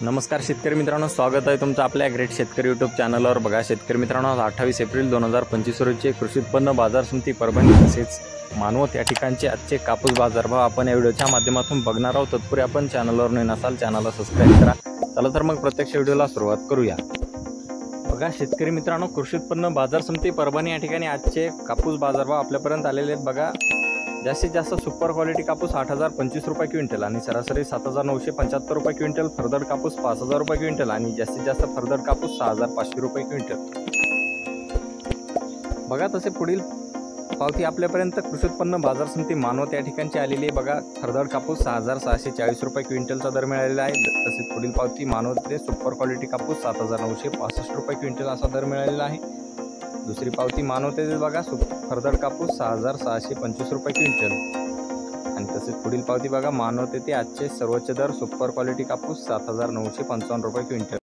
नमस्कार शेतकरी मित्रांनो, स्वागत आहे तुमचं आपल्या ग्रेट शेतकरी यूट्यूब चॅनलवर। बघा शेतकरी मित्रांनो, 28 एप्रिल 2025 रोजीचे कृषी उत्पन्न बाजार समिती परभणी तसेच मानवत या ठिकाणचे आजचे कापूस बाजारभाव आपण या व्हिडिओच्या माध्यमातून बघणार आहोत। तत्पूर्वी आपण चॅनलवर नवीन असाल चॅनलला सबस्क्राइब करा। चला तर मग प्रत्यक्ष व्हिडिओला सुरुवात करूया। बघा शेतकरी मित्रांनो, कृषी उत्पन्न बाजार समिती परभणी या ठिकाणी आजचे कापूस बाजारभाव आपल्यापर्यंत आलेले आहेत। बघा जास्तीत जास्त सुपर क्वालिटी कापूस 8,025 रुपये क्विंटल आणि सरासरी 7,975 रुपये क्विंटल, फरदड कापूस 5,000 रुपये क्विंटल आणि जास्तीत जास्त फरदड कापूस 6,500 रुपये क्विंटल। बघा तसे पुढील पावती आपल्यापर्यंत कृषी उत्पन्न बाजार समिती मानवत या ठिकाणची आलेली आहे। बघा फरदड कापूस 6,640 रुपये क्विंटलचा दर मिळालेला आहे। तसेच पुढील पावती मानवतचे सुपर क्वालिटी कापूस 7,965 रुपये क्विंटल असा दर मिळालेला आहे। दुसरी पावती मानवते बघा फरदड कापूस 6,625 रुपये क्विंटल आणि तसेच पुढील पावती बघा मानवते ते आजचे सर्वोच्च दर सुपर क्वालिटी कापूस 7,955 रुपये क्विंटल।